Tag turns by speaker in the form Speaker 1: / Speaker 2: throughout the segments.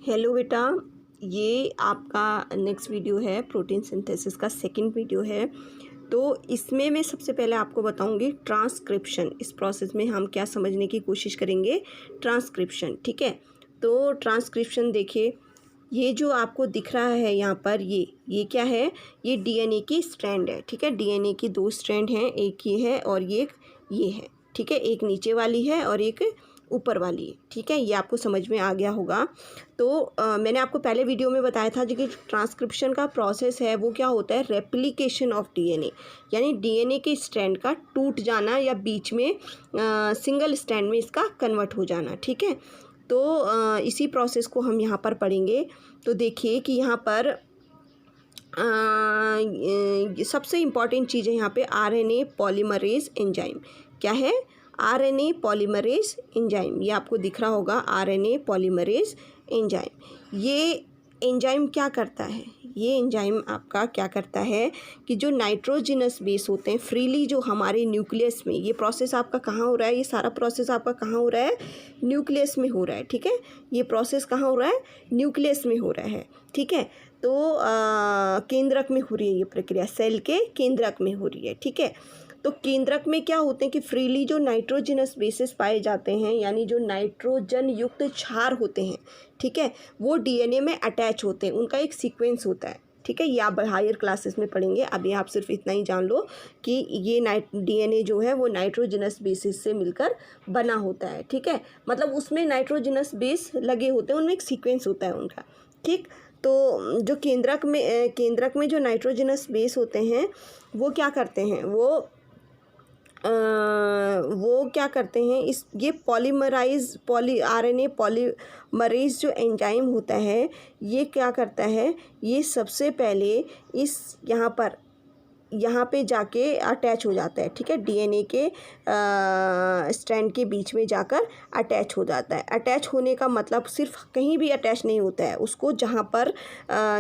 Speaker 1: Hello बेटा, ये आपका नेक्स्ट वीडियो है, प्रोटीन सिंथेसिस का सेकंड वीडियो है। तो इसमें मैं सबसे पहले आपको बताऊंगी ट्रांसक्रिप्शन। इस प्रोसेस में हम क्या समझने की कोशिश करेंगे, ट्रांसक्रिप्शन। ठीक है, तो ट्रांसक्रिप्शन देखिए, ये जो आपको दिख रहा है यहाँ पर, ये क्या है, ये डीएनए की स्ट्रैंड है। ठीक है, डीएनए की दो स्ट्रैंड हैं, एक ये है और ये है। ठीक है, एक नीचे वाली है और एक ऊपर वाली है। ठीक है, ये आपको समझ में आ गया होगा। तो मैंने आपको पहले वीडियो में बताया था कि ट्रांसक्रिप्शन का प्रोसेस है वो क्या होता है, रेप्लिकेशन ऑफ डीएनए, यानी डीएनए के स्ट्रैंड का टूट जाना या बीच में सिंगल स्ट्रैंड में इसका कन्वर्ट हो जाना। ठीक है, तो इसी प्रोसेस को हम यहाँ पर पढ़ेंगे। तो देखिए कि यहाँ पर सबसे इम्पॉर्टेंट चीज़ है यहाँ पे आरएनए पॉलीमरेज एंजाइम। क्या है, आरएनए पॉलीमरेज एंजाइम। ये आपको दिख रहा होगा, आरएनए पॉलीमरेज एंजाइम। ये एंजाइम क्या करता है, ये एंजाइम आपका क्या करता है कि जो नाइट्रोजिनस बेस होते हैं फ्रीली जो हमारे न्यूक्लियस में, ये प्रोसेस आपका कहाँ हो रहा है, ये सारा प्रोसेस आपका कहाँ हो रहा है, न्यूक्लियस में हो रहा है। ठीक है, ये प्रोसेस कहाँ हो रहा है, न्यूक्लियस में हो रहा है। ठीक है, तो केंद्रक में हो रही है ये प्रक्रिया, सेल के केंद्रक में हो रही है। ठीक है, तो केंद्रक में क्या होते हैं कि फ्रीली जो नाइट्रोजिनस बेसिस पाए जाते हैं, यानी जो नाइट्रोजन युक्त क्षार होते हैं, ठीक है, वो डीएनए में अटैच होते हैं, उनका एक सीक्वेंस होता है। ठीक है, ये आप हायर क्लासेस में पढ़ेंगे, अभी आप सिर्फ इतना ही जान लो कि ये डीएनए जो है वो नाइट्रोजिनस बेसिस से मिलकर बना होता है। ठीक है, मतलब उसमें नाइट्रोजिनस बेस लगे होते हैं, उनमें एक सीक्वेंस होता है उनका। ठीक, तो जो केंद्रक में जो नाइट्रोजिनस बेस होते हैं वो क्या करते हैं, वो क्या करते हैं, इस ये आरएनए पॉलीमरेज जो एंजाइम होता है, ये क्या करता है, ये सबसे पहले इस यहाँ पे जाके अटैच हो जाता है। ठीक है, डीएनए के स्ट्रैंड के बीच में जाकर अटैच हो जाता है। अटैच होने का मतलब सिर्फ कहीं भी अटैच नहीं होता है, उसको जहाँ पर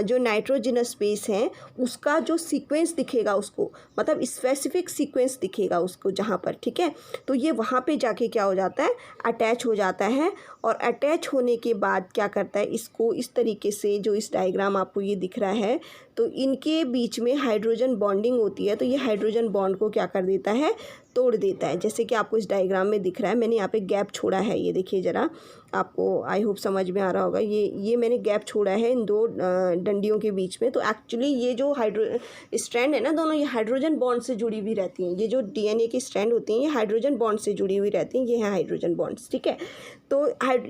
Speaker 1: जो नाइट्रोजिनस बेस है उसका जो सीक्वेंस दिखेगा, उसको मतलब स्पेसिफिक सीक्वेंस दिखेगा उसको जहाँ पर। ठीक है, तो ये वहाँ पे जाके क्या हो जाता है, अटैच हो जाता है। और अटैच होने के बाद क्या करता है, इसको इस तरीके से, जो इस डायग्राम आपको ये दिख रहा है, तो इनके बीच में हाइड्रोजन बॉन्डिंग होती है, तो ये हाइड्रोजन बॉन्ड को क्या कर देता है, तोड़ देता है। जैसे कि आपको इस डायग्राम में दिख रहा है, मैंने यहाँ पे गैप छोड़ा है, ये देखिए ज़रा, आपको आई होप समझ में आ रहा होगा। ये मैंने गैप छोड़ा है इन दो डंडियों के बीच में। तो एक्चुअली ये जो स्ट्रैंड है ना, दोनों ये हाइड्रोजन बॉन्ड से जुड़ी हुई रहती हैं। ये जो डीएनए की स्ट्रैंड होती हैं ये हाइड्रोजन बॉन्ड से जुड़ी हुई रहती हैं, ये हैं हाइड्रोजन बॉन्ड्स। ठीक है, तो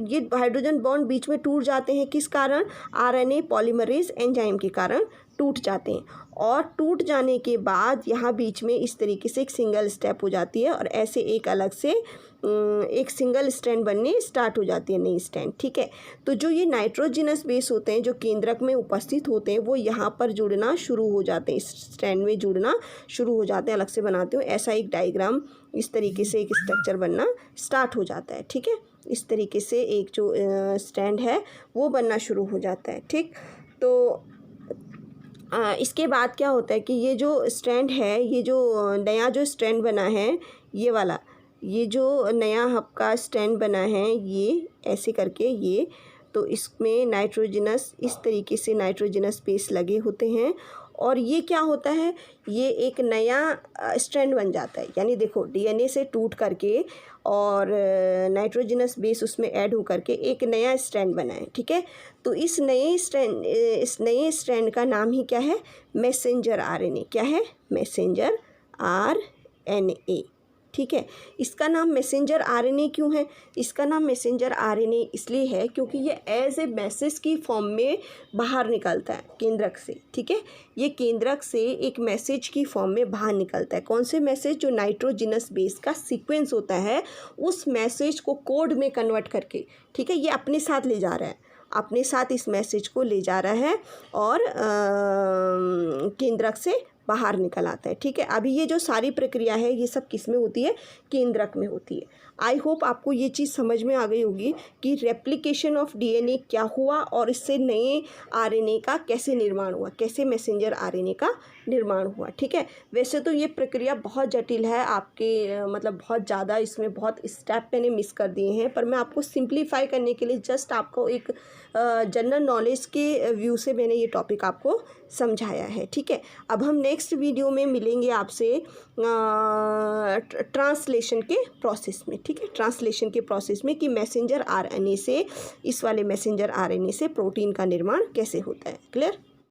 Speaker 1: ये हाइड्रोजन बॉन्ड बीच में टूट जाते हैं, किस कारण, आरएनए पॉलीमरेज एंजाइम के कारण टूट जाते हैं। और टूट जाने के बाद यहाँ बीच में इस तरीके से एक सिंगल स्टेप हो जाती है और ऐसे एक अलग से एक सिंगल स्ट्रैंड बनने स्टार्ट हो जाती है, नई स्ट्रैंड। ठीक है, तो जो ये नाइट्रोजिनस बेस होते हैं जो केंद्रक में उपस्थित होते हैं, वो यहाँ पर जुड़ना शुरू हो जाते हैं, इस स्ट्रैंड में जुड़ना शुरू हो जाते हैं। अलग से बनाते हो ऐसा एक डायग्राम, इस तरीके से एक स्ट्रक्चर बनना स्टार्ट हो जाता है। ठीक है, इस तरीके से एक जो स्ट्रैंड है वो बनना शुरू हो जाता है। ठीक, तो इसके बाद क्या होता है कि ये जो स्ट्रैंड है, ये जो नया जो स्ट्रैंड बना है, ये वाला, ये जो नया आपका स्ट्रैंड बना है, ये ऐसे करके ये, तो इसमें नाइट्रोजिनस, इस तरीके से नाइट्रोजिनस बेस लगे होते हैं और ये क्या होता है, ये एक नया स्ट्रैंड बन जाता है। यानी देखो, डीएनए से टूट करके और नाइट्रोजिनस बेस उसमें ऐड हो करके एक नया स्ट्रैंड बना है। ठीक है, तो इस नए स्ट्रैंड का नाम ही क्या है, मैसेंजर आरएनए। क्या है, मैसेंजर आरएनए। ठीक है, इसका नाम मैसेंजर आरएनए क्यों है, इसका नाम मैसेंजर आरएनए इसलिए है क्योंकि ये एज ए मैसेज की फॉर्म में बाहर निकलता है केंद्रक से। ठीक है, ये केंद्रक से एक मैसेज की फॉर्म में बाहर निकलता है। कौन से मैसेज, जो नाइट्रोजिनस बेस का सीक्वेंस होता है, उस मैसेज को कोड में कन्वर्ट करके, ठीक है, ये अपने साथ ले जा रहा है, अपने साथ इस मैसेज को ले जा रहा है और केंद्रक से बाहर निकल आता है। ठीक है, अभी ये जो सारी प्रक्रिया है ये सब किस में होती है, केंद्रक में होती है। आई होप आपको ये चीज़ समझ में आ गई होगी कि रेप्लिकेशन ऑफ डीएनए क्या हुआ और इससे नए आरएनए का कैसे निर्माण हुआ, कैसे मैसेंजर आरएनए का निर्माण हुआ। ठीक है, वैसे तो ये प्रक्रिया बहुत जटिल है, आपके मतलब बहुत ज़्यादा इसमें बहुत स्टेप मैंने मिस कर दिए हैं, पर मैं आपको सिंप्लीफाई करने के लिए जस्ट आपको एक जनरल नॉलेज के व्यू से मैंने ये टॉपिक आपको समझाया है। ठीक है, अब हम नेक्स्ट वीडियो में मिलेंगे आपसे ट्रांसलेशन के प्रोसेस में। ठीक है, ट्रांसलेशन के प्रोसेस में कि मैसेंजर आरएनए से, इस वाले मैसेंजर आरएनए से प्रोटीन का निर्माण कैसे होता है। क्लियर।